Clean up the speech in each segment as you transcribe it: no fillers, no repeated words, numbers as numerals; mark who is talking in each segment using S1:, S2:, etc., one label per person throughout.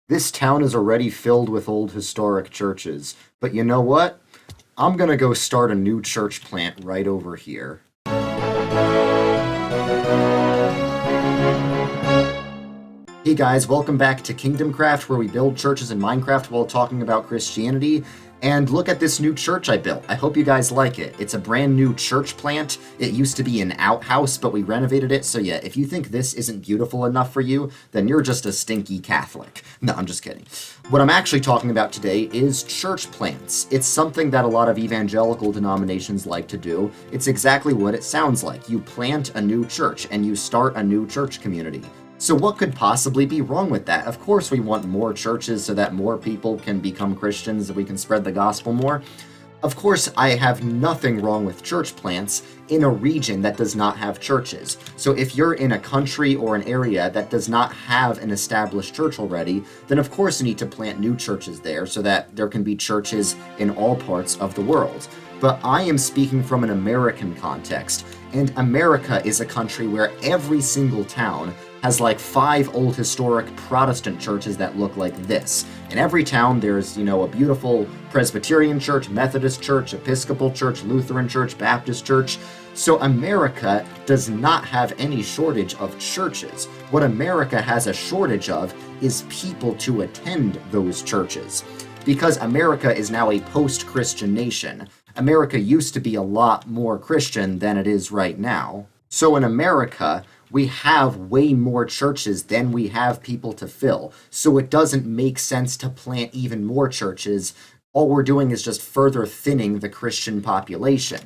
S1: This town is already filled with old historic churches, but you know what? I'm gonna go start a new church plant right over here. Hey guys, welcome back to KingdomCraft, where we build churches in Minecraft while talking about Christianity. And look at this new church I built. I hope you guys like it. It's a brand new church plant. It used to be an outhouse, but we renovated it. So yeah, if you think this isn't beautiful enough for you, then you're just a stinky Catholic. No, I'm just kidding. What I'm actually talking about today is church plants. It's something that a lot of evangelical denominations like to do. It's exactly what it sounds like. You plant a new church and you start a new church community. So what could possibly be wrong with that? Of course we want more churches so that more people can become Christians and we can spread the gospel more. Of course, I have nothing wrong with church plants in a region that does not have churches. So if you're in a country or an area that does not have an established church already, then of course you need to plant new churches there so that there can be churches in all parts of the world. But I am speaking from an American context, and America is a country where every single town has like 5 old historic Protestant churches that look like this. In every town there's, a beautiful Presbyterian church, Methodist church, Episcopal church, Lutheran church, Baptist church. So America does not have any shortage of churches. What America has a shortage of is people to attend those churches. Because America is now a post-Christian nation. America used to be a lot more Christian than it is right now. So in America, we have way more churches than we have people to fill. So it doesn't make sense to plant even more churches. All we're doing is just further thinning the Christian population.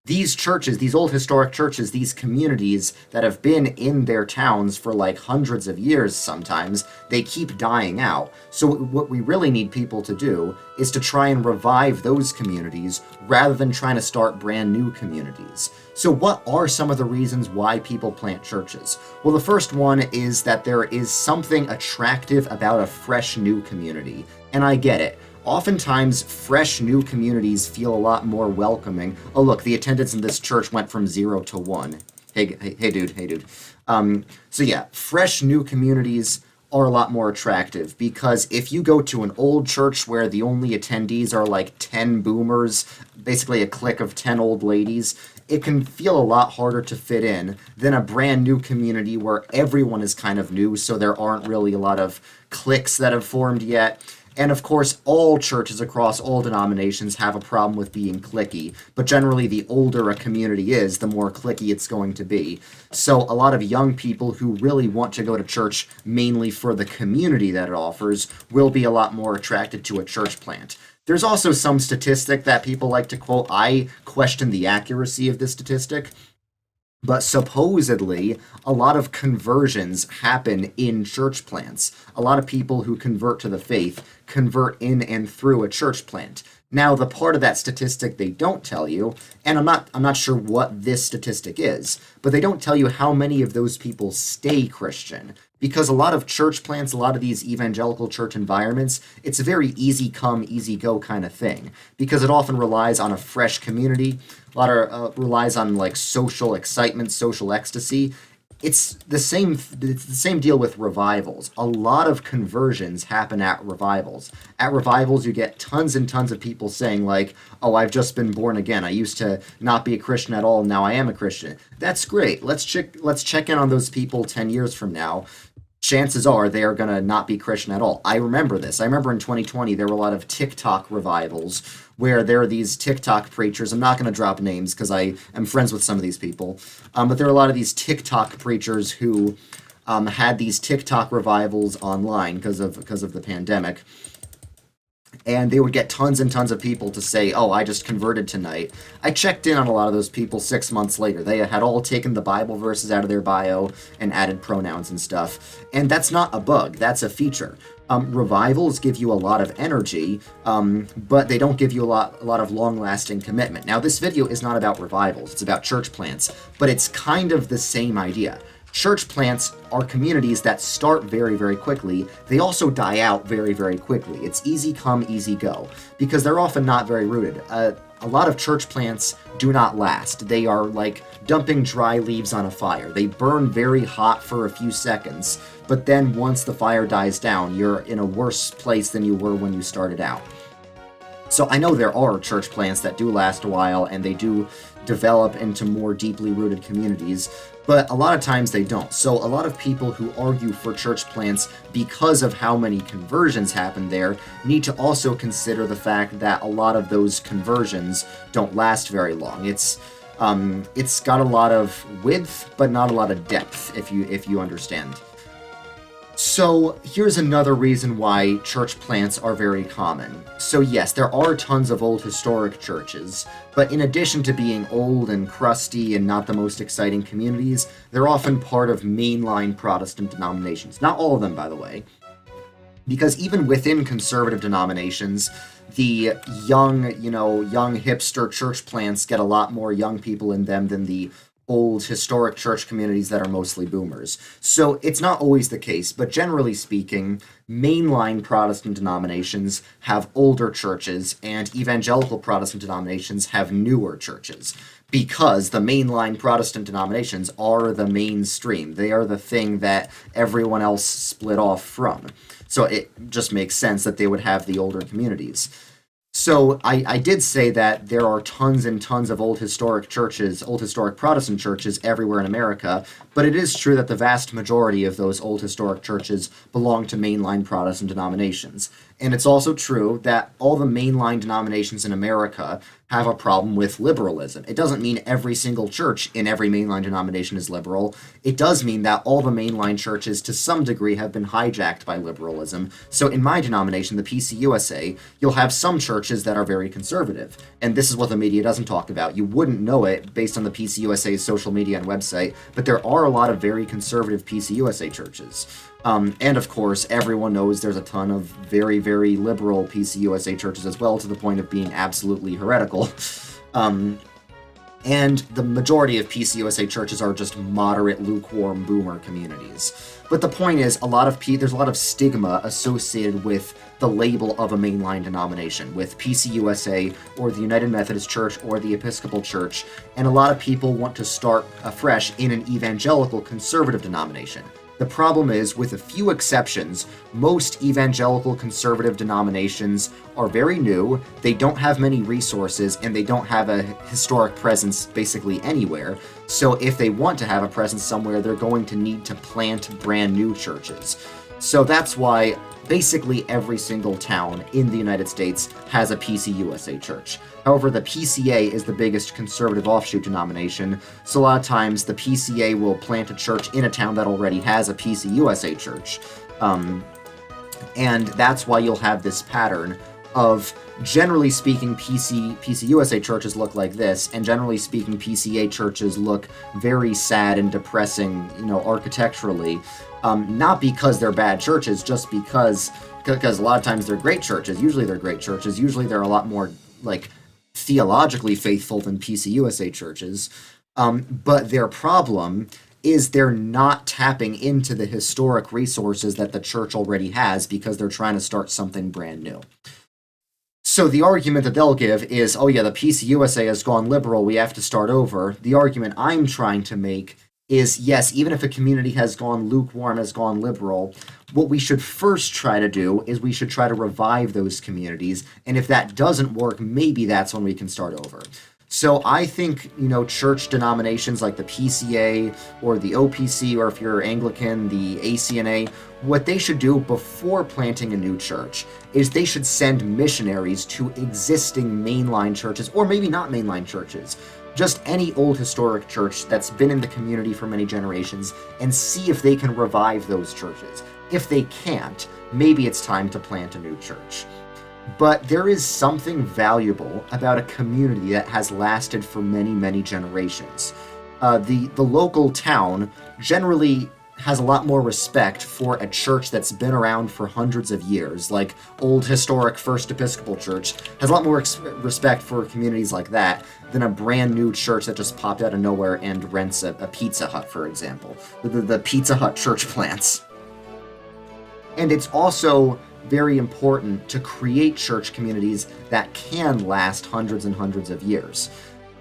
S1: These churches, these old historic churches, these communities that have been in their towns for like hundreds of years sometimes, they keep dying out. So what we really need people to do is to try and revive those communities rather than trying to start brand new communities. So what are some of the reasons why people plant churches? Well, the first one is that there is something attractive about a fresh new community. And I get it. Oftentimes, fresh new communities feel a lot more welcoming. Oh, look, the attendance in this church went from 0 to 1. Hey, dude. So yeah, fresh new communities are a lot more attractive because if you go to an old church where the only attendees are like 10 boomers, basically a clique of 10 old ladies, it can feel a lot harder to fit in than a brand new community where everyone is kind of new, so there aren't really a lot of cliques that have formed yet. And of course, all churches across all denominations have a problem with being cliquey, but generally the older a community is, the more cliquey it's going to be. So a lot of young people who really want to go to church mainly for the community that it offers will be a lot more attracted to a church plant. There's also some statistic that people like to quote. I question the accuracy of this statistic. But supposedly, a lot of conversions happen in church plants. A lot of people who convert to the faith convert in and through a church plant. Now, the part of that statistic they don't tell you, and I'm not sure what this statistic is, but they don't tell you how many of those people stay Christian. Because a lot of church plants, a lot of these evangelical church environments, it's a very easy come, easy go kind of thing. Because it often relies on a fresh community, relies on like social excitement, social ecstasy. It's the same deal with revivals. A lot of conversions happen at revivals. At revivals, you get tons and tons of people saying like, "Oh, I've just been born again. I used to not be a Christian at all. Now I am a Christian." That's great. Let's check in on those people 10 years from now. Chances are they are going to not be Christian at all. I remember this. I remember in 2020 there were a lot of TikTok revivals where there are these TikTok preachers. I'm not going to drop names because I am friends with some of these people. But there are a lot of these TikTok preachers who had these TikTok revivals online because of the pandemic. And they would get tons and tons of people to say, "Oh, I just converted tonight." I checked in on a lot of those people 6 months later. They had all taken the Bible verses out of their bio and added pronouns and stuff. And that's not a bug, that's a feature. Revivals give you a lot of energy, but they don't give you a lot of long-lasting commitment. Now, this video is not about revivals, it's about church plants, but it's kind of the same idea. Church plants are communities that start very, very quickly. They also die out very, very quickly. It's easy come, easy go, because they're often not very rooted. a lot of church plants do not last. They are like dumping dry leaves on a fire. They burn very hot for a few seconds, but then once the fire dies down, you're in a worse place than you were when you started out. So I know there are church plants that do last a while, and they do develop into more deeply rooted communities, but a lot of times they don't. So a lot of people who argue for church plants because of how many conversions happen there need to also consider the fact that a lot of those conversions don't last very long. It's got a lot of width, but not a lot of depth, if you understand. So here's another reason why church plants are very common. So yes, there are tons of old historic churches, but in addition to being old and crusty and not the most exciting communities, they're often part of mainline Protestant denominations. Not all of them, by the way, because even within conservative denominations, the young hipster church plants get a lot more young people in them than the old historic church communities that are mostly boomers. So it's not always the case, but generally speaking, mainline Protestant denominations have older churches and evangelical Protestant denominations have newer churches, because the mainline Protestant denominations are the mainstream. They are the thing that everyone else split off from. So it just makes sense that they would have the older communities. So I did say that there are tons and tons of old historic churches, old historic Protestant churches everywhere in America, but it is true that the vast majority of those old historic churches belong to mainline Protestant denominations. And it's also true that all the mainline denominations in America have a problem with liberalism. It doesn't mean every single church in every mainline denomination is liberal. It does mean that all the mainline churches to some degree have been hijacked by liberalism. So in my denomination, the PCUSA, you'll have some churches that are very conservative. And this is what the media doesn't talk about. You wouldn't know it based on the PCUSA's social media and website, but there are a lot of very conservative PCUSA churches. And of course, everyone knows there's a ton of very, very liberal PCUSA churches as well, to the point of being absolutely heretical. And the majority of PCUSA churches are just moderate, lukewarm boomer communities. But the point is, there's a lot of stigma associated with the label of a mainline denomination, with PCUSA or the United Methodist Church or the Episcopal Church, and a lot of people want to start afresh in an evangelical conservative denomination. The problem is, with a few exceptions, most evangelical conservative denominations are very new, they don't have many resources, and they don't have a historic presence basically anywhere. So if they want to have a presence somewhere, they're going to need to plant brand new churches. So that's why basically every single town in the United States has a PCUSA church. However, the PCA is the biggest conservative offshoot denomination, so a lot of times the PCA will plant a church in a town that already has a PCUSA church. And that's why you'll have this pattern of, generally speaking, PCUSA churches look like this, and generally speaking, PCA churches look very sad and depressing, architecturally. Not because they're bad churches, just because a lot of times they're great churches. Usually they're great churches. Usually they're a lot more, theologically faithful than PCUSA churches. But their problem is they're not tapping into the historic resources that the church already has because they're trying to start something brand new. So the argument that they'll give is, oh yeah, the PCUSA has gone liberal, we have to start over. The argument I'm trying to make is, yes, even if a community has gone lukewarm, has gone liberal, what we should first try to do is we should try to revive those communities, and if that doesn't work, maybe that's when we can start over. So I think, church denominations like the PCA or the OPC, or if you're Anglican, the ACNA, what they should do before planting a new church is they should send missionaries to existing mainline churches, or maybe not mainline churches, just any old historic church that's been in the community for many generations, and see if they can revive those churches. If they can't, maybe it's time to plant a new church. But there is something valuable about a community that has lasted for many, many generations. The local town generally has a lot more respect for a church that's been around for hundreds of years, like old historic First Episcopal Church, has a lot more respect for communities like that than a brand new church that just popped out of nowhere and rents a Pizza Hut, for example. The Pizza Hut church plants. And it's also very important to create church communities that can last hundreds and hundreds of years.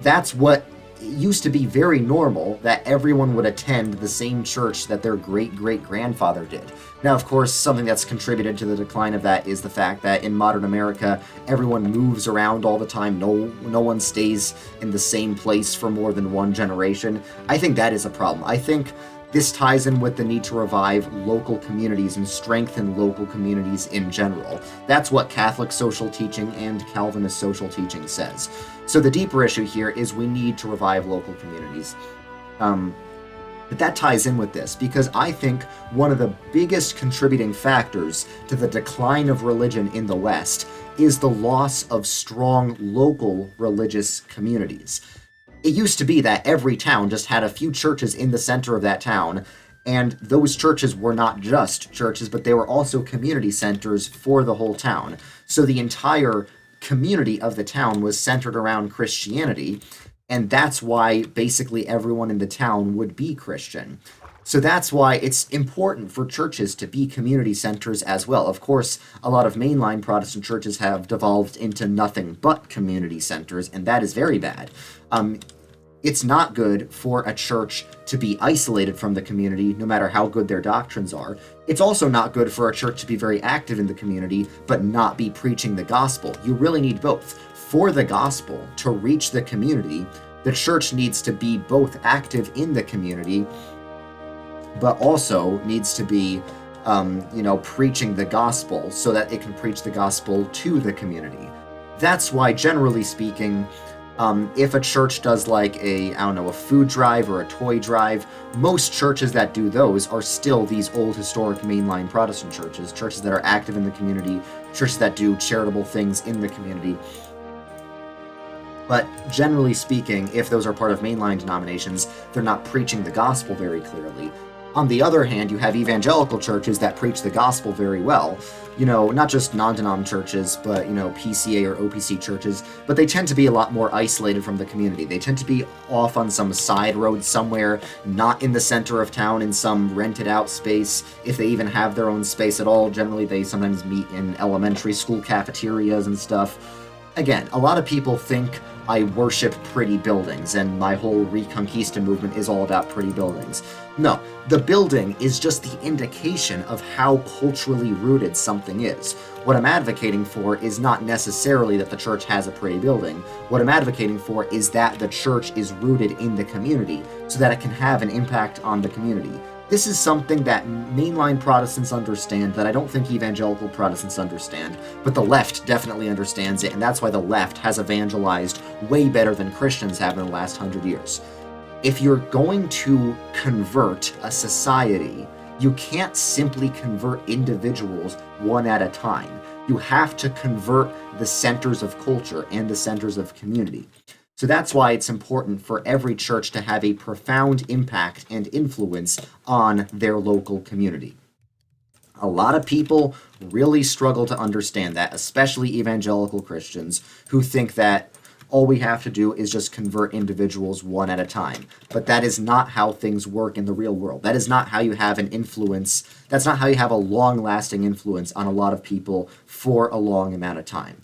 S1: That's what used to be very normal, that everyone would attend the same church that their great-great-grandfather did. Now, of course, something that's contributed to the decline of that is the fact that in modern America, everyone moves around all the time. No one stays in the same place for more than one generation. I think that is a problem. I think this ties in with the need to revive local communities and strengthen local communities in general. That's what Catholic social teaching and Calvinist social teaching says. So the deeper issue here is we need to revive local communities. But that ties in with this, because I think one of the biggest contributing factors to the decline of religion in the West is the loss of strong local religious communities. It used to be that every town just had a few churches in the center of that town, and those churches were not just churches, but they were also community centers for the whole town. So the entire community of the town was centered around Christianity, and that's why basically everyone in the town would be Christian. So that's why it's important for churches to be community centers as well. Of course, a lot of mainline Protestant churches have devolved into nothing but community centers, and that is very bad. It's not good for a church to be isolated from the community, no matter how good their doctrines are. It's also not good for a church to be very active in the community, but not be preaching the gospel. You really need both. For the gospel to reach the community, the church needs to be both active in the community, but also needs to be, preaching the gospel so that it can preach the gospel to the community. That's why, generally speaking, if a church does like a food drive or a toy drive, most churches that do those are still these old historic mainline Protestant churches that are active in the community, churches that do charitable things in the community. But generally speaking, if those are part of mainline denominations, they're not preaching the gospel very clearly. On the other hand, you have evangelical churches that preach the gospel very well. Not just non-denom churches, but, PCA or OPC churches, but they tend to be a lot more isolated from the community. They tend to be off on some side road somewhere, not in the center of town in some rented out space, if they even have their own space at all. Generally, they sometimes meet in elementary school cafeterias and stuff. Again, a lot of people think I worship pretty buildings, and my whole Reconquista movement is all about pretty buildings. No, the building is just the indication of how culturally rooted something is. What I'm advocating for is not necessarily that the church has a pretty building. What I'm advocating for is that the church is rooted in the community, so that it can have an impact on the community. This is something that mainline Protestants understand that I don't think evangelical Protestants understand, but the left definitely understands it, and that's why the left has evangelized way better than Christians have in the last 100 years. If you're going to convert a society, you can't simply convert individuals one at a time. You have to convert the centers of culture and the centers of community. So that's why it's important for every church to have a profound impact and influence on their local community. A lot of people really struggle to understand that, especially evangelical Christians who think that all we have to do is just convert individuals one at a time. But that is not how things work in the real world. That is not how you have an influence. That's not how you have a long-lasting influence on a lot of people for a long amount of time.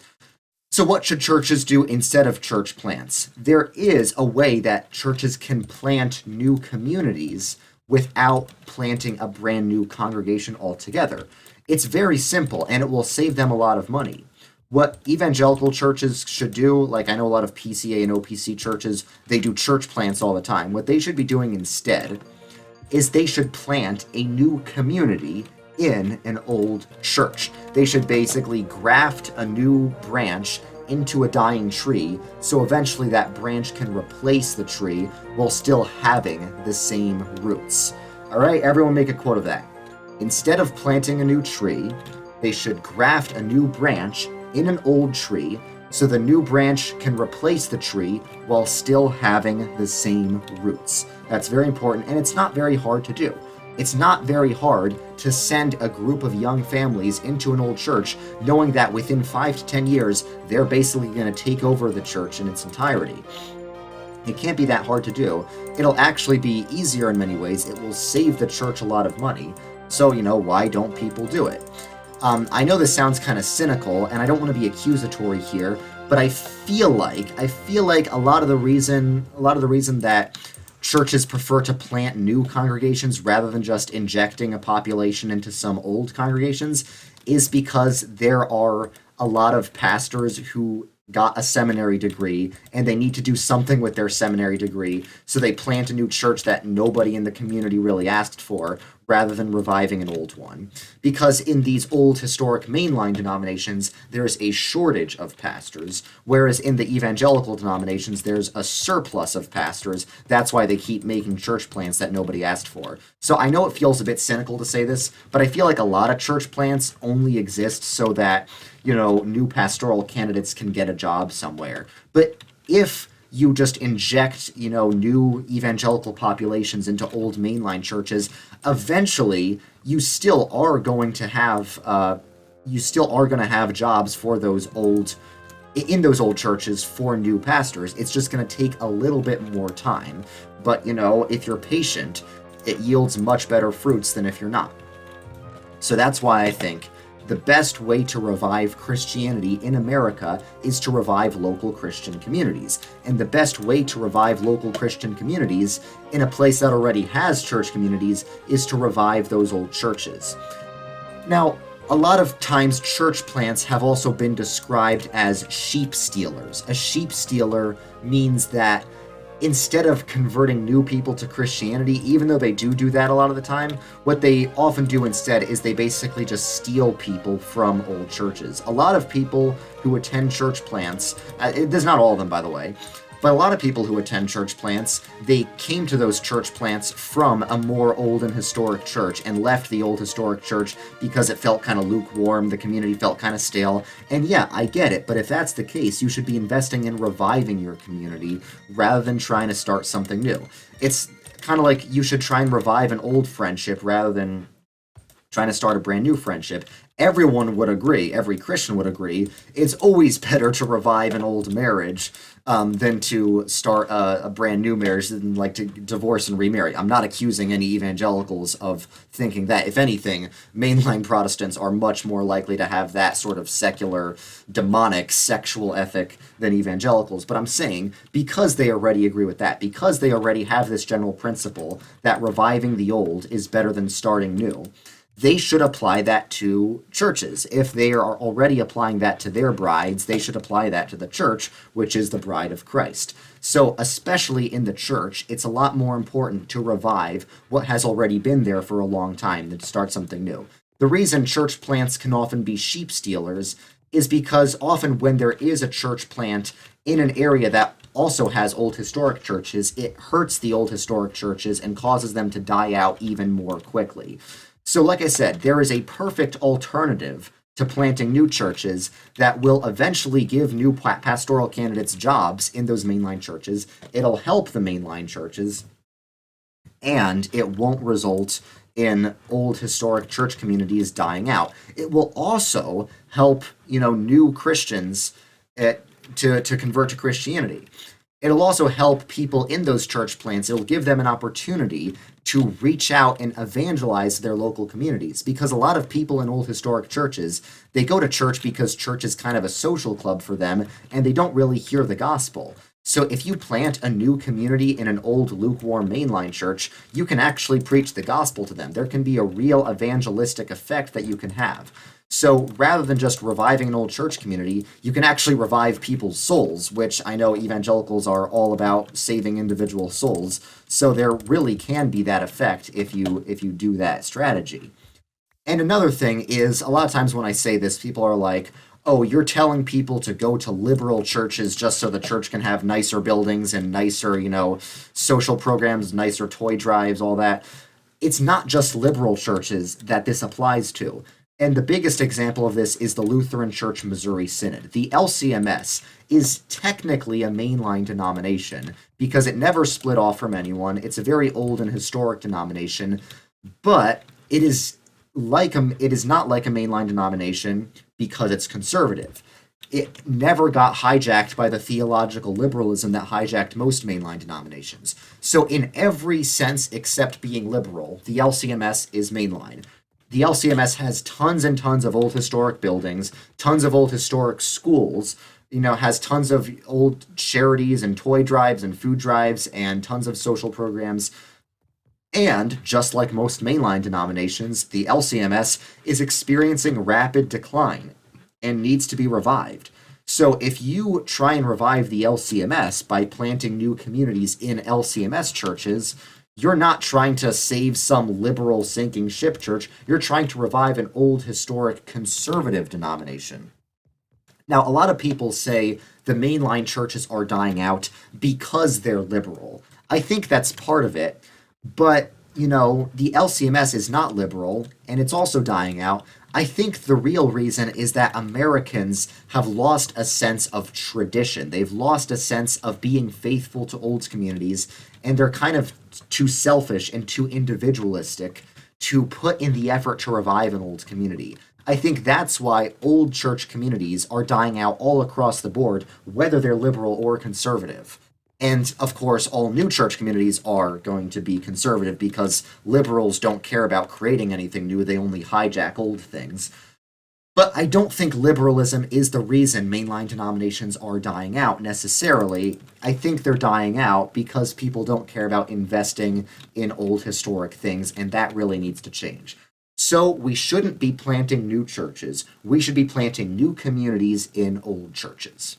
S1: So what should churches do instead of church plants? There is a way that churches can plant new communities without planting a brand new congregation altogether. It's very simple, and it will save them a lot of money. What evangelical churches should do, like I know a lot of PCA and OPC churches, they do church plants all the time. What they should be doing instead is they should plant a new community in an old church. They should basically graft a new branch into a dying tree, so eventually that branch can replace the tree while still having the same roots. All right, everyone make a quote of that. Instead of planting a new tree, they should graft a new branch in an old tree so the new branch can replace the tree while still having the same roots. That's very important, and it's not very hard to do. It's not very hard to send a group of young families into an old church knowing that within 5 to 10 years, they're basically going to take over the church in its entirety. It can't be that hard to do. It'll actually be easier in many ways. It will save the church a lot of money. So, why don't people do it? I know this sounds kind of cynical, and I don't want to be accusatory here, but I feel like a lot of the reason that churches prefer to plant new congregations rather than just injecting a population into some old congregations is because there are a lot of pastors who got a seminary degree and they need to do something with their seminary degree, so they plant a new church that nobody in the community really asked for rather than reviving an old one. Because in these old historic mainline denominations, there's a shortage of pastors, whereas in the evangelical denominations, there's a surplus of pastors. That's why they keep making church plants that nobody asked for. So I know it feels a bit cynical to say this, but I feel like a lot of church plants only exist so that, new pastoral candidates can get a job somewhere. But if you just inject, new evangelical populations into old mainline churches, eventually you still are going to have jobs for those old churches for new pastors. It's just going to take a little bit more time. But, if you're patient, it yields much better fruits than if you're not. So that's why I think the best way to revive Christianity in America is to revive local Christian communities. And the best way to revive local Christian communities in a place that already has church communities is to revive those old churches. Now, a lot of times church plants have also been described as sheep stealers. A sheep stealer means that instead of converting new people to Christianity, even though they do that a lot of the time, what they often do instead is they basically just steal people from old churches. A lot of people who attend church plants, there's not all of them, by the way, but a lot of people who attend church plants, they came to those church plants from a more old and historic church and left the old historic church because it felt kind of lukewarm, the community felt kind of stale. And yeah, I get it, but if that's the case, you should be investing in reviving your community rather than trying to start something new. It's kind of like you should try and revive an old friendship rather than trying to start a brand new friendship. Everyone would agree, every Christian would agree, it's always better to revive an old marriage than to start a brand new marriage, than like to divorce and remarry. I'm not accusing any evangelicals of thinking that. If anything, mainline Protestants are much more likely to have that sort of secular, demonic, sexual ethic than evangelicals. But I'm saying, because they already agree with that, because they already have this general principle that reviving the old is better than starting new, they should apply that to churches. If they are already applying that to their brides, they should apply that to the church, which is the bride of Christ. So, especially in the church, it's a lot more important to revive what has already been there for a long time than to start something new. The reason church plants can often be sheep stealers is because often when there is a church plant in an area that also has old historic churches, it hurts the old historic churches and causes them to die out even more quickly. So like I said, there is a perfect alternative to planting new churches that will eventually give new pastoral candidates jobs in those mainline churches. It'll help the mainline churches, and it won't result in old historic church communities dying out. It will also help, new Christians to convert to Christianity. It'll also help people in those church plants. It'll give them an opportunity to reach out and evangelize their local communities. Because a lot of people in old historic churches, they go to church because church is kind of a social club for them, and they don't really hear the gospel. So if you plant a new community in an old lukewarm mainline church, you can actually preach the gospel to them. There can be a real evangelistic effect that you can have. So rather than just reviving an old church community, you can actually revive people's souls, which I know evangelicals are all about saving individual souls. So there really can be that effect if you do that strategy. And another thing is, a lot of times when I say this, people are like, oh, you're telling people to go to liberal churches just so the church can have nicer buildings and nicer, social programs, nicer toy drives, all that. It's not just liberal churches that this applies to. And the biggest example of this is the Lutheran Church Missouri Synod. The LCMS is technically a mainline denomination because it never split off from anyone. It's a very old and historic denomination, but it is not like a mainline denomination because it's conservative. It never got hijacked by the theological liberalism that hijacked most mainline denominations. So in every sense except being liberal, the LCMS is mainline. The LCMS has tons and tons of old historic buildings, tons of old historic schools, has tons of old charities and toy drives and food drives and tons of social programs. And just like most mainline denominations, the LCMS is experiencing rapid decline and needs to be revived. So if you try and revive the LCMS by planting new communities in LCMS churches, you're not trying to save some liberal sinking ship church. You're trying to revive an old historic conservative denomination. Now, a lot of people say the mainline churches are dying out because they're liberal. I think that's part of it. But, the LCMS is not liberal, and it's also dying out. I think the real reason is that Americans have lost a sense of tradition. They've lost a sense of being faithful to old communities, and they're kind of too selfish and too individualistic to put in the effort to revive an old community. I think that's why old church communities are dying out all across the board, whether they're liberal or conservative. And of course, all new church communities are going to be conservative because liberals don't care about creating anything new, they only hijack old things. But I don't think liberalism is the reason mainline denominations are dying out necessarily. I think they're dying out because people don't care about investing in old historic things, and that really needs to change. So we shouldn't be planting new churches. We should be planting new communities in old churches.